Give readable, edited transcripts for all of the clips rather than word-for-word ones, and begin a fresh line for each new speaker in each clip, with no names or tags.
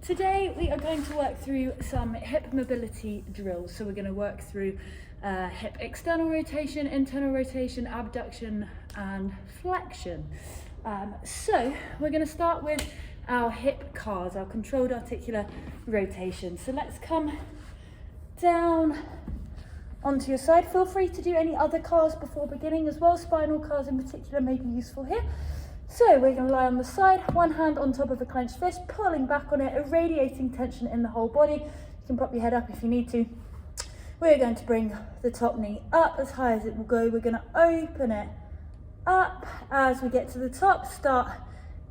Today we are going to work through some hip mobility drills. So we're going to work through hip external rotation, internal rotation, abduction and flexion. So we're going to start with our hip CARs, our controlled articular rotation. So let's come down onto your side. Feel free to do any other CARs before beginning as well. Spinal CARs in particular may be useful here. So we're going to lie on the side, one hand on top of a clenched fist, pulling back on it, irradiating tension in the whole body. You can prop your head up if you need to. We're going to bring the top knee up as high as it will go. We're going to open it up as we get to the top. Start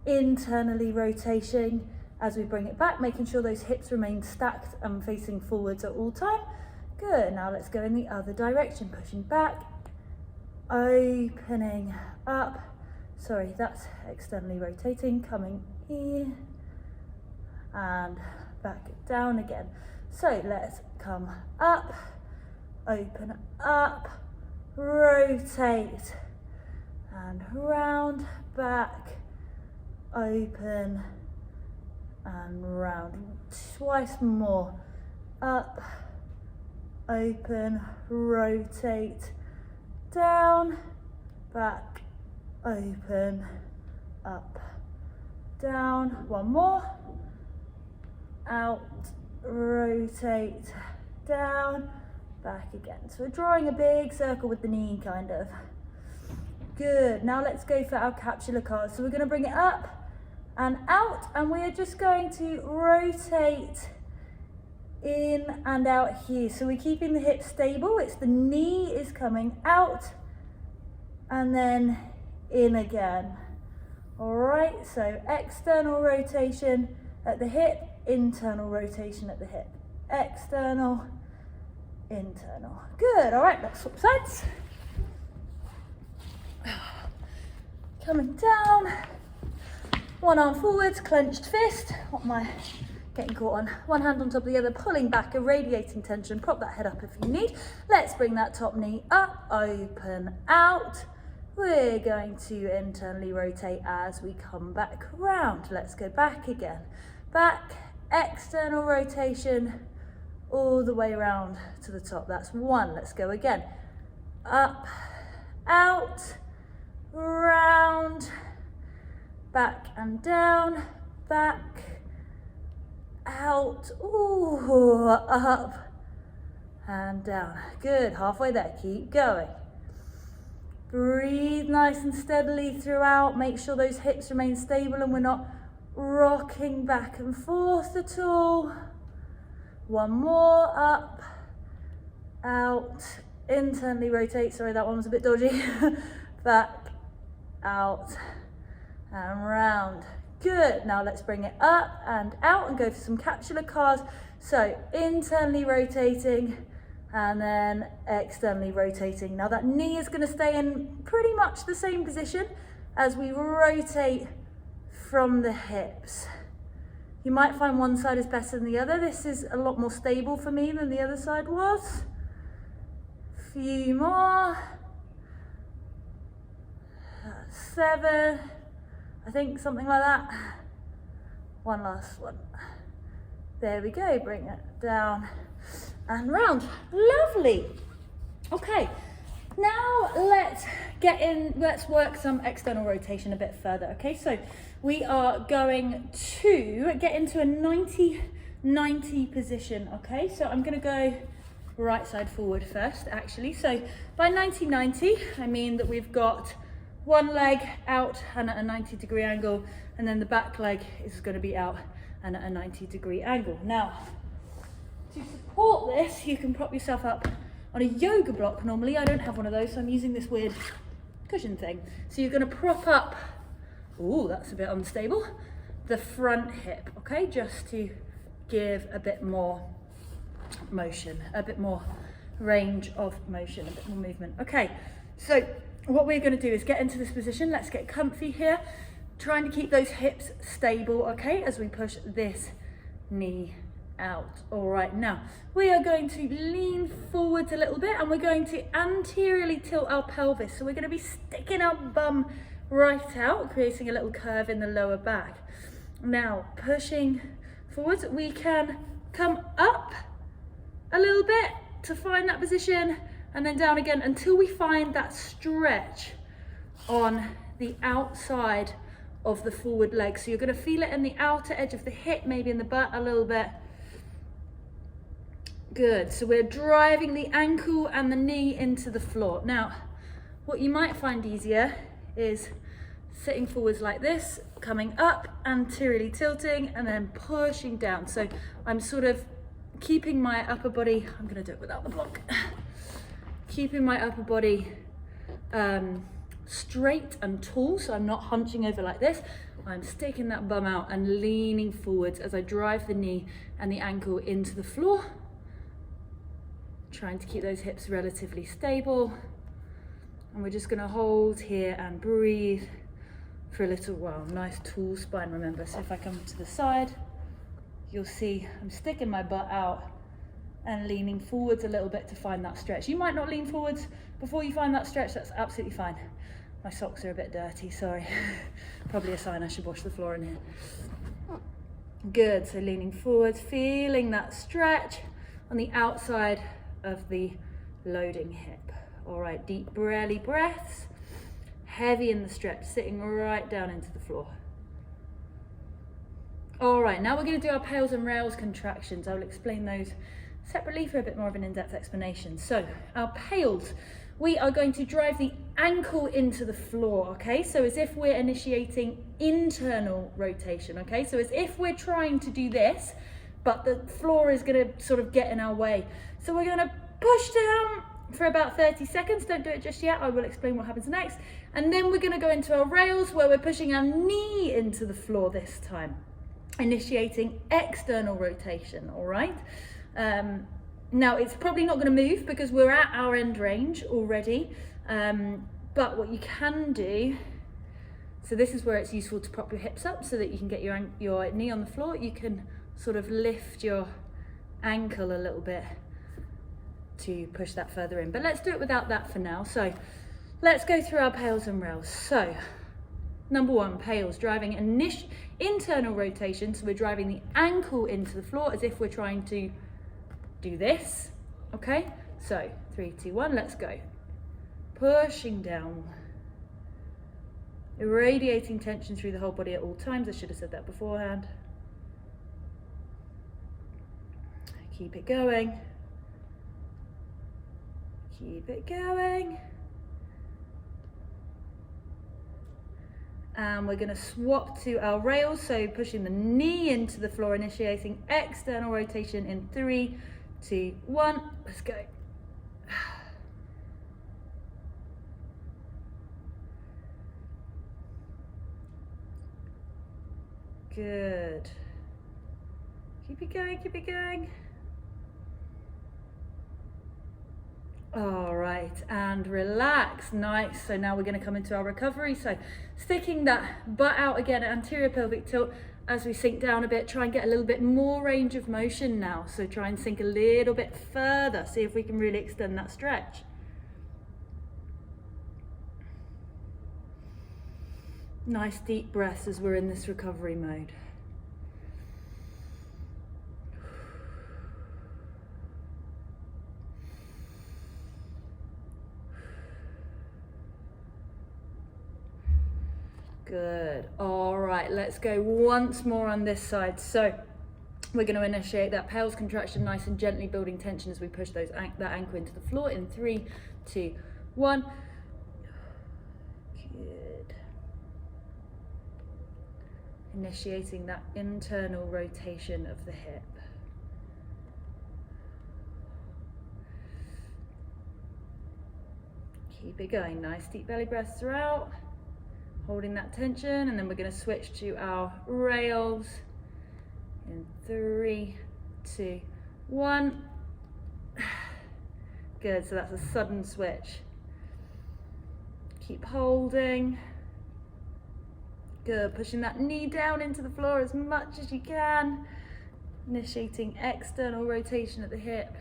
internally rotating as we bring it back, making sure those hips remain stacked and facing forwards at all time. Good. Now let's go in the other direction, pushing back, opening up. Sorry, that's externally rotating, coming in and back down again. So let's come up, open up, rotate and round, back, open and round. Twice more. Up, open, rotate, down, back, open, up, down. One more. Out, rotate, down, back again. So we're drawing a big circle with the knee, kind of. Good. Now let's go for our capsular CARs. So we're going to bring it up and out, and we are just going to rotate in and out here. So we're keeping the hips stable. It's the knee is coming out and then in again. All right, so external rotation at the hip, internal rotation at the hip. External, internal. Good. All right, let's swap sides. Coming down, one arm forwards, clenched fist. What am I getting caught on? One hand on top of the other, pulling back, irradiating tension. Prop that head up if you need. Let's bring that top knee up, open, out. We're going to internally rotate as we come back round. Let's go back again. Back, external rotation, all the way around to the top. That's one. Let's go again. Up, out, round, back and down, back, out, ooh, up and down. Good, halfway there, keep going. Breathe nice and steadily throughout. Make sure those hips remain stable and we're not rocking back and forth at all. One more, up, out, internally rotate. Sorry, that one was a bit dodgy. Back, out, and round. Good. Now let's bring it up and out and go for some capsular CARs. So internally rotating and then externally rotating. Now that knee is going to stay in pretty much the same position as we rotate from the hips. You might find one side is better than the other. This is a lot more stable for me than the other side was. Few more. 7, I think, something like that. One last one. There we go, bring it down and round. Lovely. Okay, now let's work some external rotation a bit further. Okay, so we are going to get into a 90-90 position. Okay, so I'm going to go right side forward first, actually. So by 90-90, I mean that we've got one leg out and at a 90-degree angle, and then the back leg is going to be out and at a 90-degree angle. Now, to support this, you can prop yourself up on a yoga block normally. I don't have one of those, so I'm using this weird cushion thing. So you're going to prop up, ooh, that's a bit unstable, the front hip, okay, just to give a bit more motion, a bit more range of motion, a bit more movement. Okay, so what we're going to do is get into this position. Let's get comfy here, trying to keep those hips stable, okay, as we push this knee out. All right, now we are going to lean forwards a little bit and we're going to anteriorly tilt our pelvis. So we're going to be sticking our bum right out, creating a little curve in the lower back. Now pushing forwards. We can come up a little bit to find that position and then down again until we find that stretch on the outside of the forward leg. So you're going to feel it in the outer edge of the hip, maybe in the butt a little bit. Good. So we're driving the ankle and the knee into the floor. Now, what you might find easier is sitting forwards like this, coming up, anteriorly tilting, and then pushing down. So I'm sort of keeping my upper body, I'm going to do it without the block, keeping my upper body straight and tall, so I'm not hunching over like this. I'm sticking that bum out and leaning forwards as I drive the knee and the ankle into the floor, trying to keep those hips relatively stable. And we're just going to hold here and breathe for a little while. Nice tall spine, remember. So if I come to the side, you'll see I'm sticking my butt out and leaning forwards a little bit to find that stretch. You might not lean forwards before you find that stretch, that's absolutely fine. My socks are a bit dirty, sorry. Probably a sign I should wash the floor in here. Good, so leaning forwards, feeling that stretch on the outside of the loading hip. All right, deep belly breaths, heavy in the stretch, sitting right down into the floor. All right, now we're going to do our pales and rails contractions. I will explain those separately for a bit more of an in-depth explanation. So our pales, we are going to drive the ankle into the floor, okay? So as if we're initiating internal rotation, okay? So as if we're trying to do this, but the floor is going to sort of get in our way. So we're going to push down for about 30 seconds. Don't do it just yet. I will explain what happens next. And then we're going to go into our rails where we're pushing our knee into the floor this time, initiating external rotation, all right? Now it's probably not going to move because we're at our end range already, but what you can do, so this is where it's useful to prop your hips up so that you can get your knee on the floor. You can sort of lift your ankle a little bit to push that further in, but let's do it without that for now. So let's go through our pales and rails. So number one, pales, driving internal rotation. So we're driving the ankle into the floor as if we're trying to do this, okay? So 3, 2, 1, let's go. Pushing down, irradiating tension through the whole body at all times. I should have said that beforehand. Keep it going. Keep it going. And we're going to swap to our rails, so pushing the knee into the floor, initiating external rotation in 3, 2, 1. Let's go. Good. Keep it going, keep it going. All right, and relax, nice. So now we're going to come into our recovery. So sticking that butt out again, anterior pelvic tilt as we sink down a bit, try and get a little bit more range of motion now. So try and sink a little bit further, see if we can really extend that stretch. Nice deep breaths as we're in this recovery mode. Good. All right, let's go once more on this side. So we're going to initiate that pales contraction, nice and gently building tension as we push that ankle into the floor in 3, 2, 1. Good. Initiating that internal rotation of the hip. Keep it going. Nice deep belly breaths throughout. Holding that tension, and then we're going to switch to our rails in 3, 2, 1. Good, so that's a sudden switch. Keep holding. Good, pushing that knee down into the floor as much as you can. Initiating external rotation at the hip.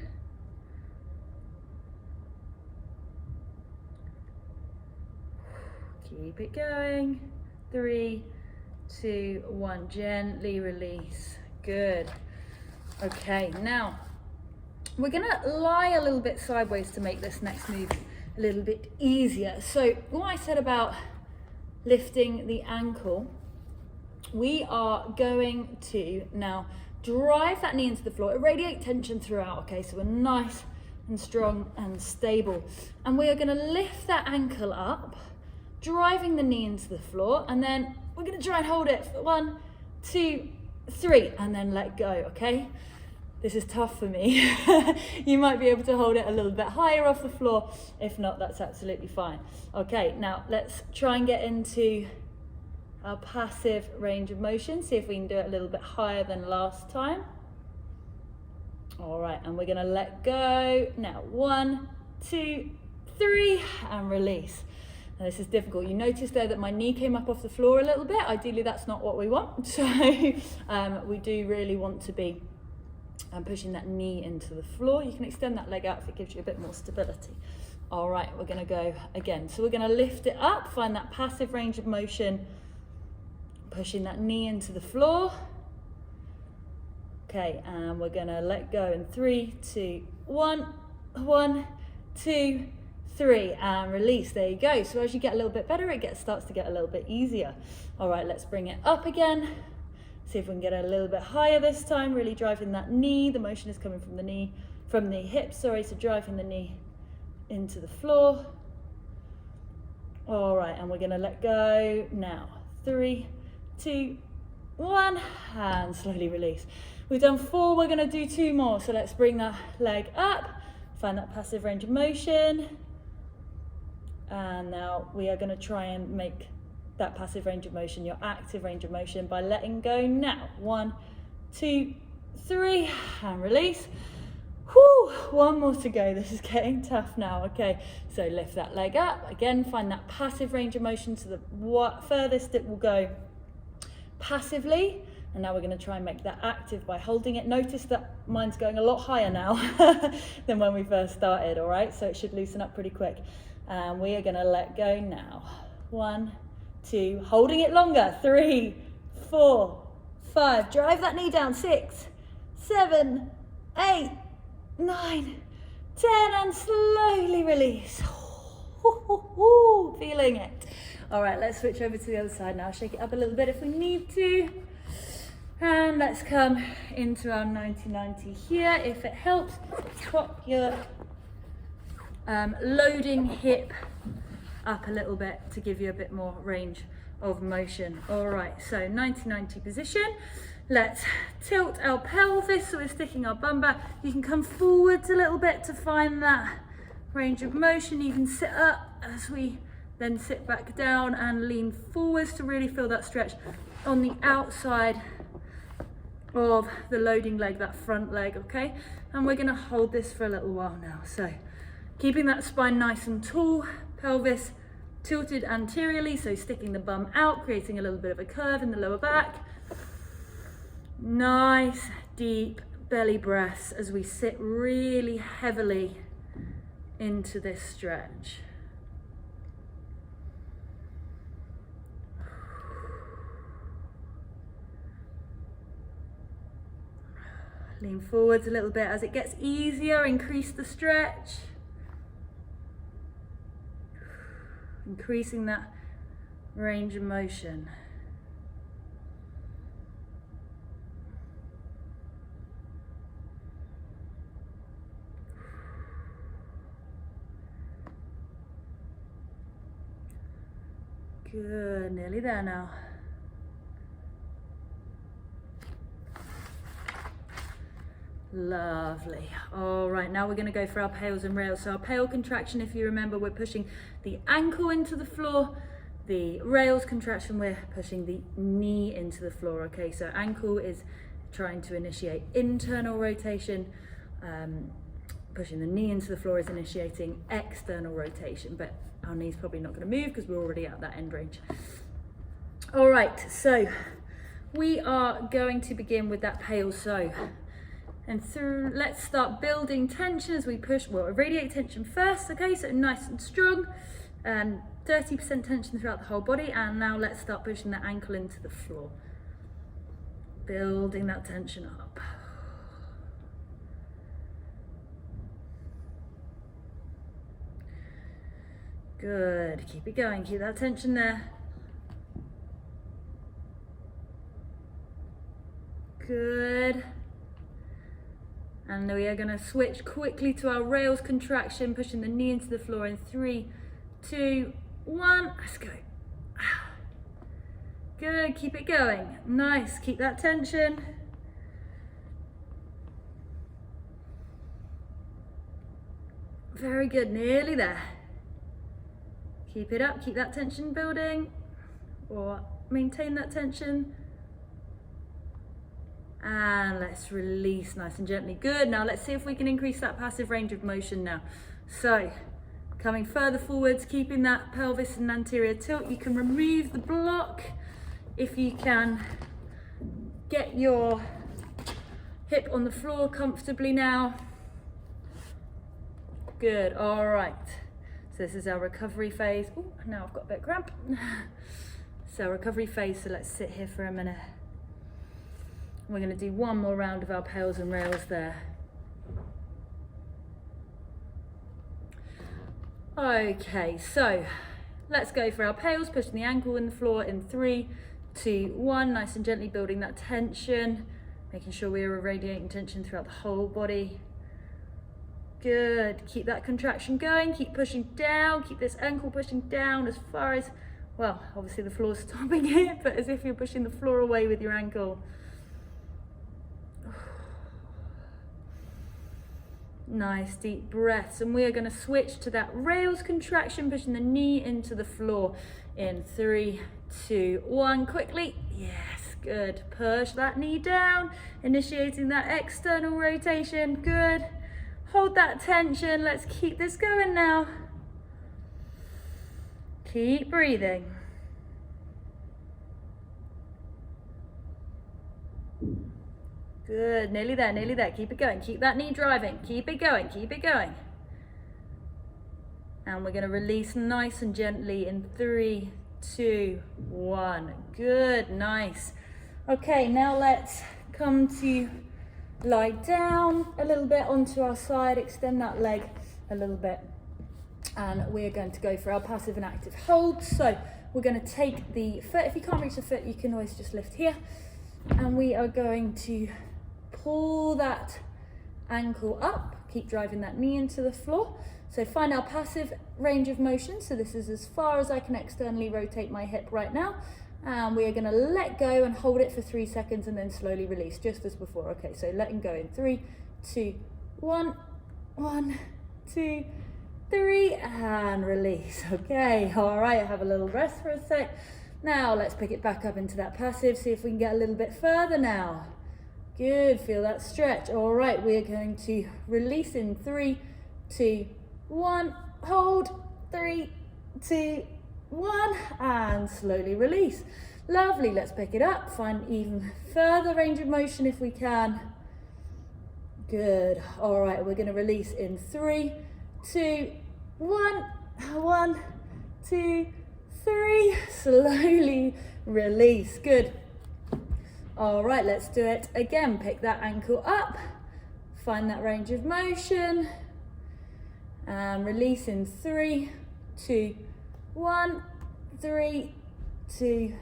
Keep it going. 3, 2, 1. Gently release. Good. Okay, now we're gonna lie a little bit sideways to make this next move a little bit easier. So what I said about lifting the ankle, we are going to now drive that knee into the floor, irradiate tension throughout, okay? So we're nice and strong and stable. And we are gonna lift that ankle up, driving the knee into the floor, and then we're gonna try and hold it for 1, 2, 3, and then let go, okay? This is tough for me. You might be able to hold it a little bit higher off the floor. If not, that's absolutely fine. Okay, now let's try and get into our passive range of motion. See if we can do it a little bit higher than last time. All right, and we're gonna let go. Now, 1, 2, 3, and release. Now, this is difficult. You notice there that my knee came up off the floor a little bit. Ideally, that's not what we want. So we do really want to be pushing that knee into the floor. You can extend that leg out if it gives you a bit more stability. All right, we're gonna go again. So we're gonna lift it up, find that passive range of motion, pushing that knee into the floor. Okay, and we're gonna let go in 3, 2, 1, 1, 2, 3, and release. There you go. So as you get a little bit better, it starts to get a little bit easier. All right, let's bring it up again. See if we can get it a little bit higher this time, really driving that knee. The motion is coming from the hips, so driving the knee into the floor. All right, and we're gonna let go now. 3, 2, 1, and slowly release. We've done 4, we're gonna do 2 more. So let's bring that leg up, find that passive range of motion. And now we are gonna try and make that passive range of motion your active range of motion by letting go now. 1, 2, 3, and release. Whew, 1 more to go. This is getting tough now. Okay, so lift that leg up. Again, find that passive range of motion to the furthest it will go passively. And now we're gonna try and make that active by holding it. Notice that mine's going a lot higher now than when we first started, all right? So it should loosen up pretty quick. And we are gonna let go now. 1, 2, holding it longer. 3, 4, 5, drive that knee down. 6, 7, 8, 9, 10, and slowly release. Feeling it. All right, let's switch over to the other side now. Shake it up a little bit if we need to. And let's come into our 90-90 here. If it helps, prop your loading hip up a little bit to give you a bit more range of motion. All right, so 90-90 position. Let's tilt our pelvis so we're sticking our bum back. You can come forwards a little bit to find that range of motion. You can sit up as we then sit back down and lean forwards to really feel that stretch on the outside of the loading leg, that front leg, okay? And we're gonna hold this for a little while now. So keeping that spine nice and tall, pelvis tilted anteriorly, so sticking the bum out, creating a little bit of a curve in the lower back. Nice, deep belly breaths as we sit really heavily into this stretch. Lean forwards a little bit. As it gets easier, increase the stretch. Increasing that range of motion. Good, nearly there now. Lovely. All right, now we're going to go for our pales and rails. So our pale contraction, if you remember, we're pushing the ankle into the floor. The rails contraction, we're pushing the knee into the floor. Okay, so ankle is trying to initiate internal rotation. Pushing the knee into the floor is initiating external rotation, but our knee's probably not going to move because we're already at that end range. All right, so we are going to begin with that pale. So and through, let's start building tension as we push, well, irradiate tension first, okay, so nice and strong, and 30% tension throughout the whole body, and now let's start pushing the ankle into the floor. Building that tension up. Good, keep it going, keep that tension there. Good. And we are going to switch quickly to our rails contraction, pushing the knee into the floor in 3, 2, 1. Let's go. Good, keep it going. Nice, keep that tension. Very good, nearly there. Keep it up, keep that tension building, or maintain that tension. And let's release nice and gently. Good, now let's see if we can increase that passive range of motion now. So, coming further forwards, keeping that pelvis and anterior tilt. You can remove the block if you can get your hip on the floor comfortably now. Good, all right. So this is our recovery phase. Oh, now I've got a bit of cramp. So recovery phase, so let's sit here for a minute. We're going to do one more round of our pails and rails there. Okay, so let's go for our pails, pushing the ankle in the floor in 3, 2, 1. Nice and gently building that tension, making sure we are irradiating tension throughout the whole body. Good, keep that contraction going, keep pushing down, keep this ankle pushing down as far as, well, obviously the floor's stopping it, but as if you're pushing the floor away with your ankle. Nice deep breaths, and we are going to switch to that rails contraction, pushing the knee into the floor in 3, 2, 1. Quickly, yes, good. Push that knee down, initiating that external rotation. Good. Hold that tension. Let's keep this going now. Keep breathing. Good, nearly there, nearly there. Keep it going, keep that knee driving. Keep it going, keep it going. And we're gonna release nice and gently in 3, 2, 1. Good, nice. Okay, now let's come to lie down a little bit onto our side, extend that leg a little bit. And we're going to go for our passive and active hold. So we're gonna take the foot, if you can't reach the foot, you can always just lift here. And we are going to pull that ankle up, keep driving that knee into the floor. So find our passive range of motion. So this is as far as I can externally rotate my hip right now. And we are going to let go and hold it for 3 seconds and then slowly release, just as before. Okay, so letting go in 3, 2, 1, 1, 2, 3, and release. Okay, all right, have a little rest for a sec. Now let's pick it back up into that passive, see if we can get a little bit further now. Good, feel that stretch. All right, we're going to release in 3, 2, 1, hold, 3, 2, 1, and slowly release. Lovely, let's pick it up, find even further range of motion if we can. Good, all right, we're gonna release in 3, 2, 1, 1, 2, 3, slowly release. Good. All right, let's do it again. Pick that ankle up, find that range of motion, and release in 3, 2, 1, 3, 2,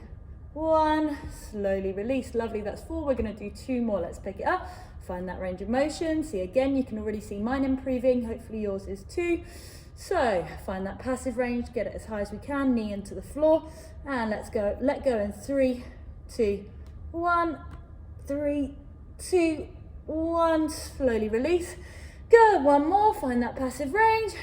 1, slowly release. Lovely, that's 4. We're gonna do 2 more. Let's pick it up, find that range of motion. See, again, you can already see mine improving. Hopefully yours is too. So find that passive range, get it as high as we can, knee into the floor, and let's go, let go in 3, 2, 1, 3, 2, 1, slowly release. Good, one more, find that passive range.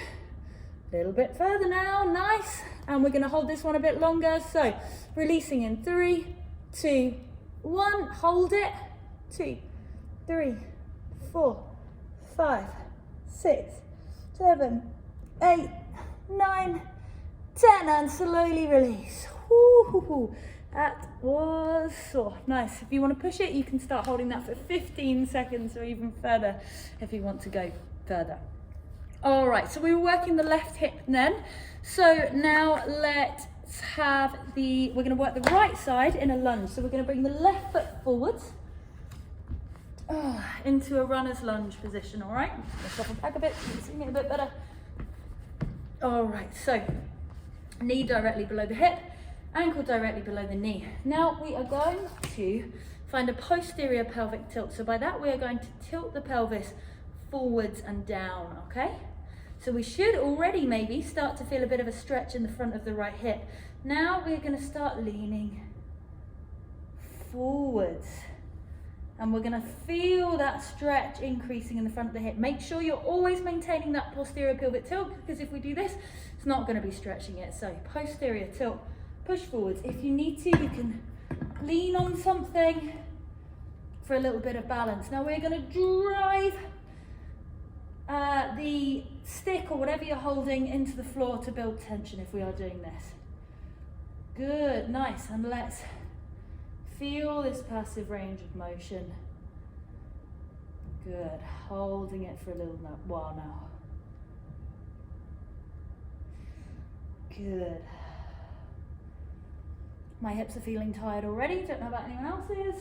A little bit further now, nice. And we're gonna hold this one a bit longer. So releasing in 3, 2, 1, hold it. 2, 3, 4, 5, 6, 7, 8, 9, 10, and slowly release. Woo-hoo-hoo. That was so nice. If you want to push it, you can start holding that for 15 seconds or even further if you want to go further. All right, so we were working the left hip then. So now let's have we're going to work the right side in a lunge. So we're going to bring the left foot forwards Into a runner's lunge position, all right? Let's shuffle back a bit, so you can see me a bit better. All right, so knee directly below the hip, ankle directly below the knee. Now we are going to find a posterior pelvic tilt. So by that, we are going to tilt the pelvis forwards and down, okay? So we should already maybe start to feel a bit of a stretch in the front of the right hip. Now we're going to start leaning forwards. And we're going to feel that stretch increasing in the front of the hip. Make sure you're always maintaining that posterior pelvic tilt, because if we do this, it's not going to be stretching it. So posterior tilt, push forwards. If you need to, you can lean on something for a little bit of balance. Now we're going to drive the stick or whatever you're holding into the floor to build tension if we are doing this. Good, nice. And let's feel this passive range of motion. Good, holding it for a little while now. Good. My hips are feeling tired already, don't know about anyone else's.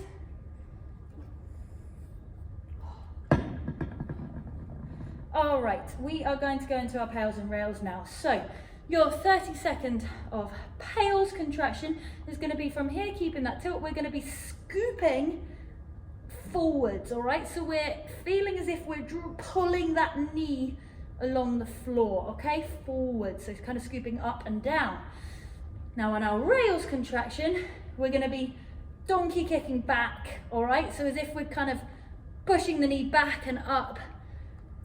All right, we are going to go into our pails and rails now. So your 30-second of pails contraction is going to be from here, keeping that tilt. We're going to be scooping forwards, all right? So we're feeling as if we're pulling that knee along the floor, okay? Forwards, so it's kind of scooping up and down. Now on our rails contraction, we're going to be donkey kicking back, all right? So as if we're kind of pushing the knee back and up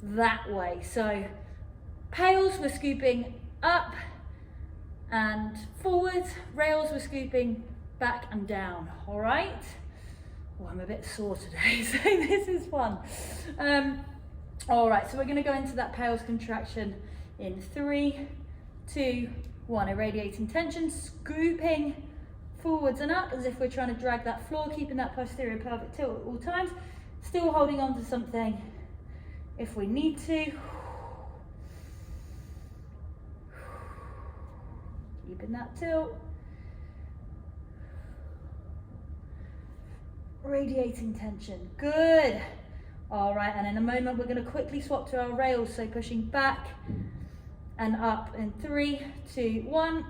that way. So pails, we're scooping up and forwards. Rails, we're scooping back and down, all right? Oh, I'm a bit sore today, so this is fun. All right, so we're going to go into that pails contraction in 3, 2, 1. Irradiating tension, scooping forwards and up as if we're trying to drag that floor, keeping that posterior pelvic tilt at all times. Still holding on to something if we need to. Keeping that tilt. Radiating tension. Good. All right, and in a moment we're going to quickly swap to our rails, so pushing back and up in 3, 2, 1.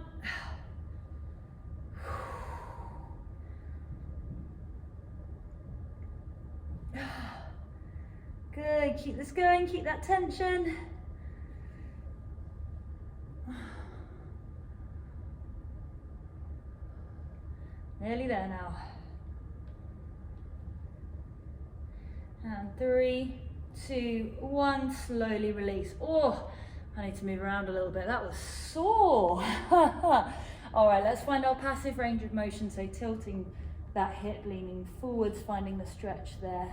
Good, keep this going, keep that tension. Nearly there now. And 3, 2, 1, slowly release. Oh, I need to move around a little bit. That was sore. All right, let's find our passive range of motion. So tilting that hip, leaning forwards, finding the stretch there.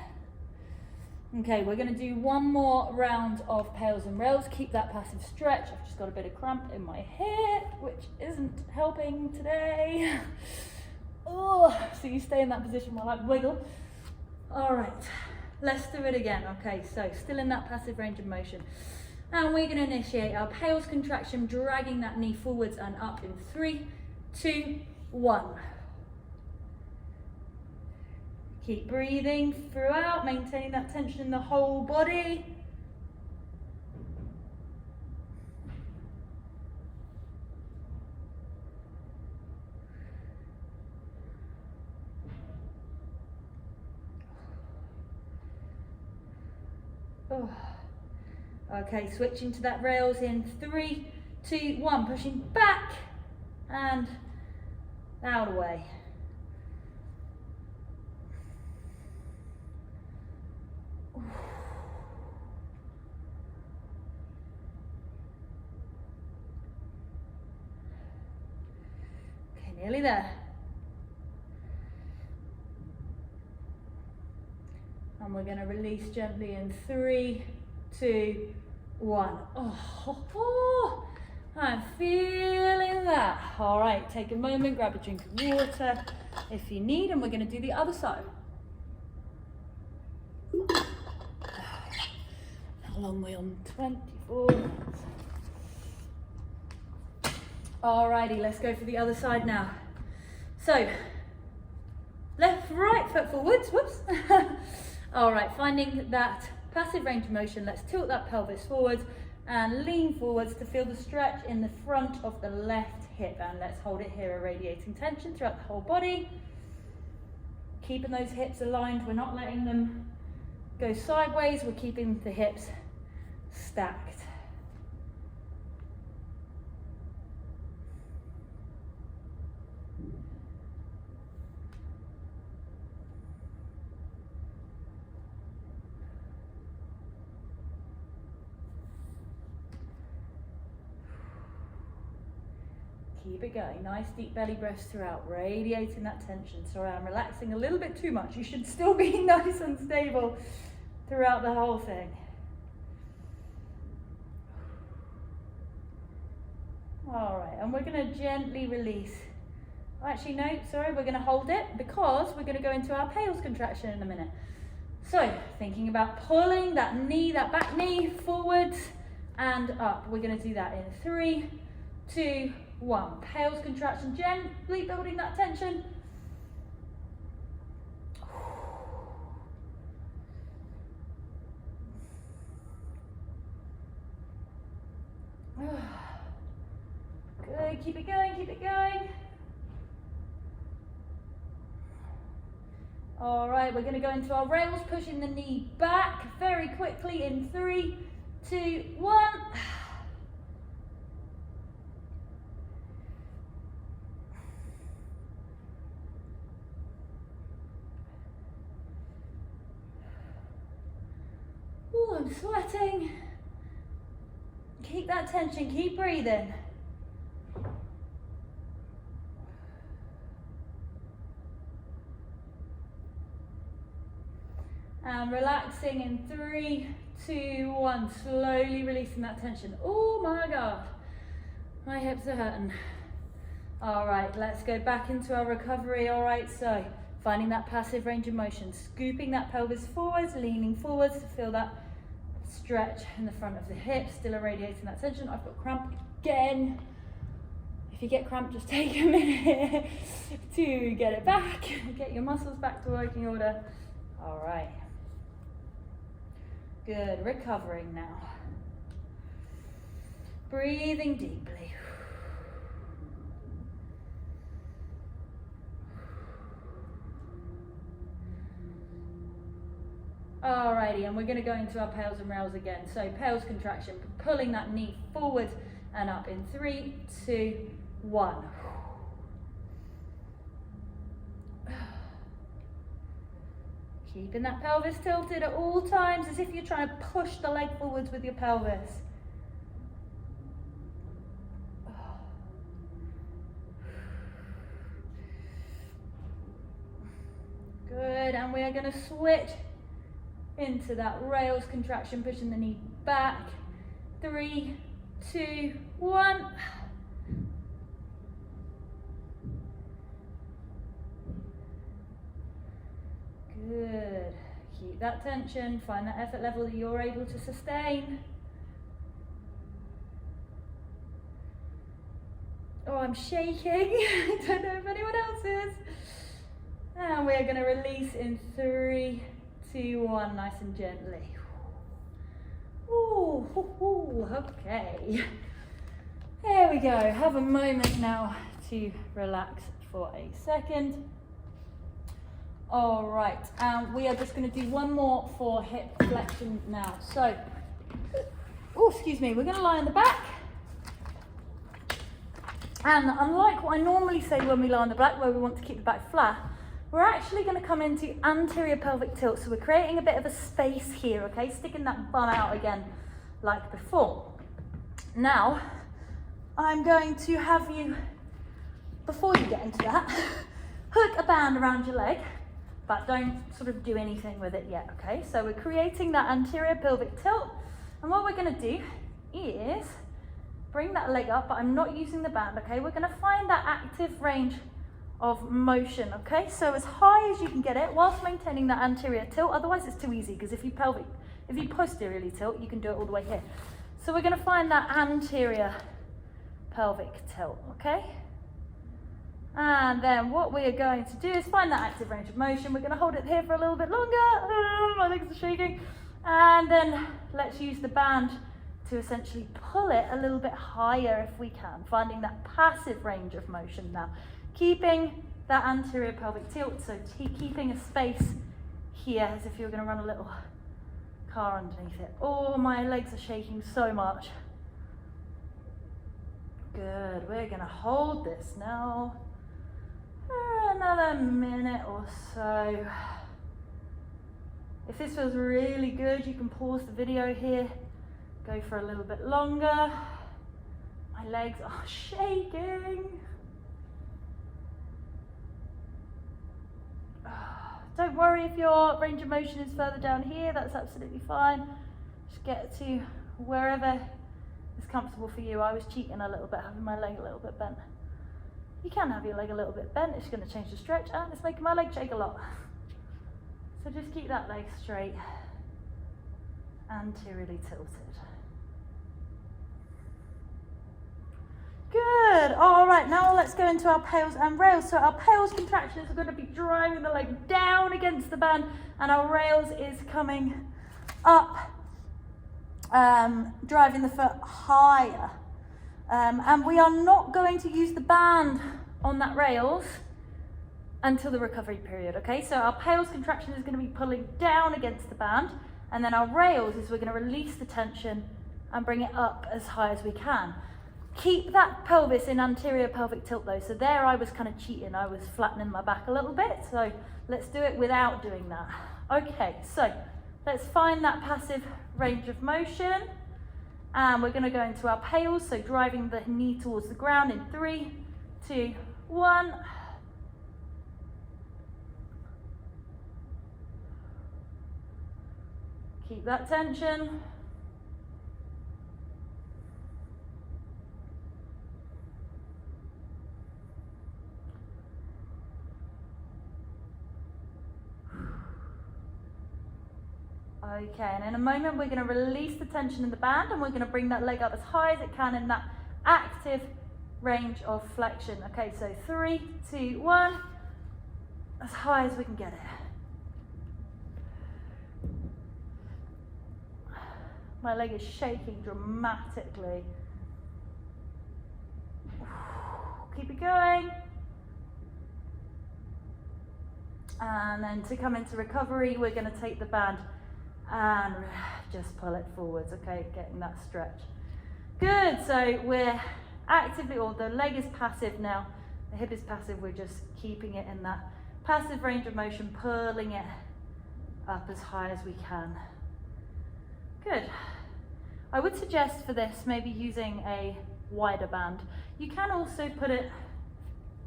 Okay, we're going to do one more round of pails and rails. Keep that passive stretch. I've just got a bit of cramp in my hip, which isn't helping today. Oh, so you stay in that position while I wiggle. All right, let's do it again. Okay, so still in that passive range of motion. And we're going to initiate our pails contraction, dragging that knee forwards and up in 3, 2, 1. Keep breathing throughout, maintaining that tension in the whole body. Oh. Okay, switching to that rails in 3, 2, 1, pushing back and out away. Okay, nearly there. And we're going to release gently in 3, 2, 1. Oh, I'm feeling that. All right, take a moment, grab a drink of water if you need, and we're going to do the other side. How long are we on? 24 minutes. Alrighty, let's go for the other side now. So, right foot forwards, whoops. All right, finding that passive range of motion, let's tilt that pelvis forwards and lean forwards to feel the stretch in the front of the left hip, and let's hold it here, irradiating tension throughout the whole body. Keeping those hips aligned, we're not letting them go sideways, we're keeping the hips stacked. Keep it going, nice deep belly breaths throughout, radiating that tension. Sorry, I'm relaxing a little bit too much. You should still be nice and stable throughout the whole thing. All right, and we're gonna gently release. Actually, no, sorry, we're gonna hold it because we're gonna go into our Pales contraction in a minute. So, thinking about pulling that knee, that back knee forwards and up. We're gonna do that in 3, 2, 1. Pales contraction, gently building that tension. Good, keep it going, keep it going. All right, we're going to go into our rails, pushing the knee back very quickly in 3, 2, 1. Oh, I'm sweating. Keep that tension, keep breathing. And relaxing in 3, 2, 1. Slowly releasing that tension. Oh my God, my hips are hurting. All right, let's go back into our recovery. All right, so finding that passive range of motion, scooping that pelvis forwards, leaning forwards to feel that stretch in the front of the hips, still irradiating that tension. I've got cramp again. If you get cramp, just take a minute to get it back, get your muscles back to working order. All right. Good, recovering now. Breathing deeply. Alrighty, and we're going to go into our Pales and rails again. So Pales contraction, pulling that knee forward and up in 3, 2, 1. Keeping that pelvis tilted at all times, as if you're trying to push the leg forwards with your pelvis. Good, and we are going to switch into that rails contraction, pushing the knee back. 3, 2, 1. Good. Keep that tension. Find that effort level that you're able to sustain. Oh, I'm shaking. I don't know if anyone else is. And we're going to release in 3, 2, 1, nice and gently. Ooh, okay. There we go. Have a moment now to relax for a second. All right, we are just going to do one more for hip flexion now. So, oh, excuse me, we're going to lie on the back. And unlike what I normally say when we lie on the back, where we want to keep the back flat, we're actually going to come into anterior pelvic tilt. So we're creating a bit of a space here, okay? Sticking that bum out again like before. Now, I'm going to have you, before you get into that, hook a band around your leg, but don't sort of do anything with it yet, okay? So we're creating that anterior pelvic tilt. And what we're going to do is bring that leg up, but I'm not using the band, okay? We're going to find that active range of motion, okay? So as high as you can get it whilst maintaining that anterior tilt. Otherwise it's too easy, because if you posteriorly tilt, you can do it all the way here. So we're going to find that anterior pelvic tilt, okay? And then what we are going to do is find that active range of motion. We're going to hold it here for a little bit longer. My legs are shaking. And then let's use the band to essentially pull it a little bit higher if we can, finding that passive range of motion now. Keeping that anterior pelvic tilt, so keeping a space here as if you're going to run a little car underneath it. Oh, my legs are shaking so much. Good, we're going to hold this now for another minute or so. If this feels really good, you can pause the video here, go for a little bit longer. My legs are shaking. Don't worry if your range of motion is further down here, that's absolutely fine. Just get to wherever is comfortable for you. I was cheating a little bit, having my leg a little bit bent. You can have your leg a little bit bent, it's going to change the stretch, and it's making my leg shake a lot. So just keep that leg straight, anteriorly tilted. Good. All right, now let's go into our pales and rails. So our pales contractions are going to be driving the leg down against the band, and our rails is coming up, driving the foot higher. And we are not going to use the band on that rails until the recovery period, okay? So our pales contraction is going to be pulling down against the band, and then our rails is we're going to release the tension and bring it up as high as we can. Keep that pelvis in anterior pelvic tilt though. So there I was kind of cheating. I was flattening my back a little bit. So let's do it without doing that. Okay, so let's find that passive range of motion. And we're going to go into our pales. So driving the knee towards the ground in 3, 2, 1. Keep that tension. Okay, and in a moment we're going to release the tension in the band, and we're going to bring that leg up as high as it can in that active range of flexion. Okay, so 3, 2, 1, as high as we can get it. My leg is shaking dramatically. Keep it going. And then to come into recovery, we're going to take the band and just pull it forwards, okay, getting that stretch. Good, so we're actively, or the leg is passive now, the hip is passive, we're just keeping it in that passive range of motion, pulling it up as high as we can. Good. I would suggest for this maybe using a wider band. You can also put it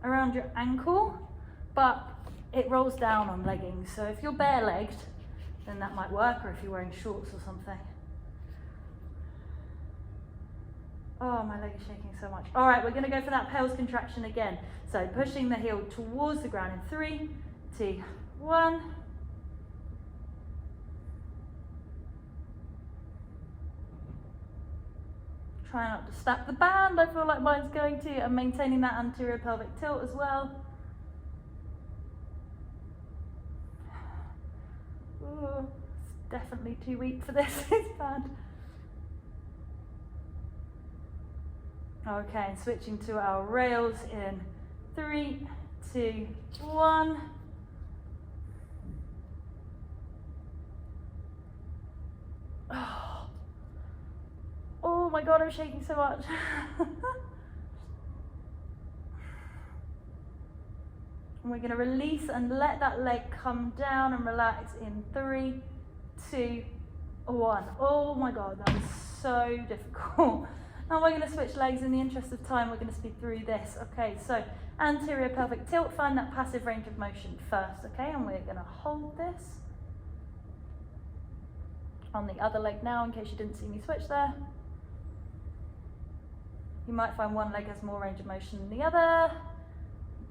around your ankle, but it rolls down on leggings, so if you're bare-legged, then that might work, or if you're wearing shorts or something. Oh, my leg is shaking so much. All right, we're going to go for that pales contraction again. So pushing the heel towards the ground in 3, 2, 1. Try not to snap the band. I feel like mine's going to, and maintaining that anterior pelvic tilt as well. Ooh, it's definitely too weak for this. It's bad. Okay, and switching to our rails in 3, 2, 1. Oh my God, I'm shaking so much. And we're going to release and let that leg come down and relax in 3, 2, 1. Oh my God, that was so difficult. Now we're going to switch legs. In the interest of time, we're going to speed through this. Okay, so anterior pelvic tilt, find that passive range of motion first, okay? And we're going to hold this on the other leg now, in case you didn't see me switch there. You might find one leg has more range of motion than the other.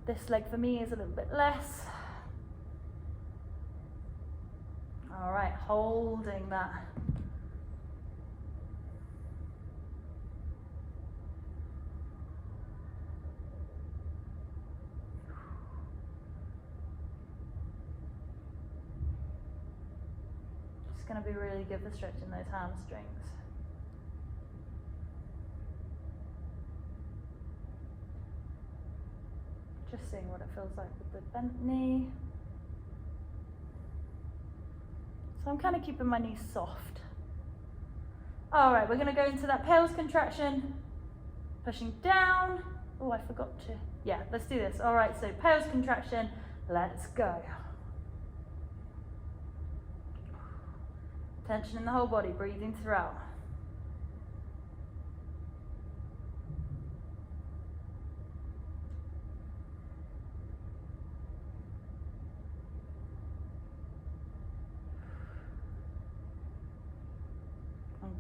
This leg for me is a little bit less. All right, holding that. It's going to be really good for stretching those hamstrings. Just seeing what it feels like with the bent knee. So I'm kind of keeping my knees soft. All right, we're going to go into that pelvis contraction, pushing down. Oh, I forgot to. Yeah, let's do this. All right, so pelvis contraction, let's go. Tension in the whole body, breathing throughout.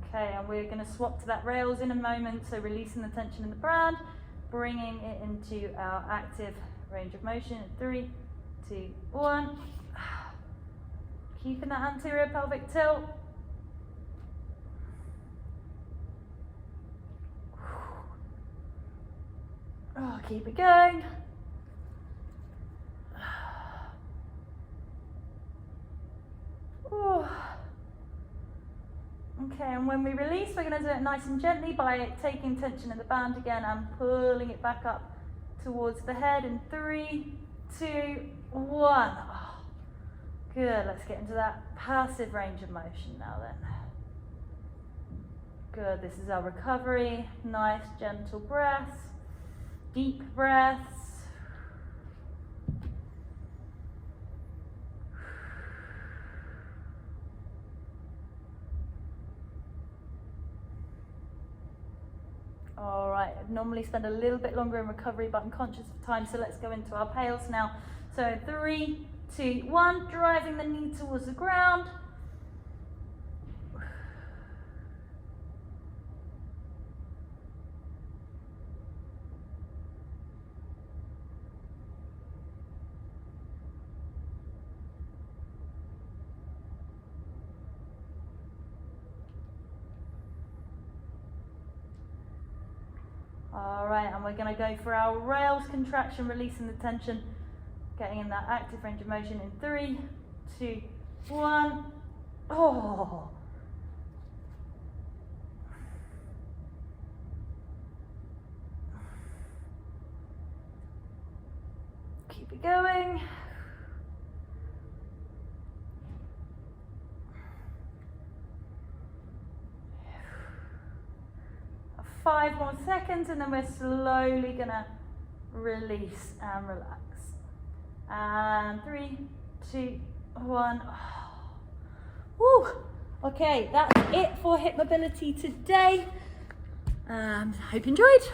Okay, and we're going to swap to that rails in a moment, so releasing the tension in the brand, bringing it into our active range of motion. 3, 2, 1. Keeping that anterior pelvic tilt. Oh, keep it going. Oh. Okay, and when we release, we're going to do it nice and gently by taking tension in the band again and pulling it back up towards the head in 3, 2, 1. Oh, good, let's get into that passive range of motion now then. Good, this is our recovery. Nice, gentle breaths, deep breaths. All right, I'd normally spend a little bit longer in recovery, but I'm conscious of time, so let's go into our pails now. So 3, 2, 1, driving the knee towards the ground. All right, and we're going to go for our rails contraction, releasing the tension, getting in that active range of motion in 3, 2, 1. Oh. Keep it going. 5 more seconds, and then we're slowly gonna release and relax. And 3, 2, 1. Woo! Okay, that's it for hip mobility today. Hope you enjoyed.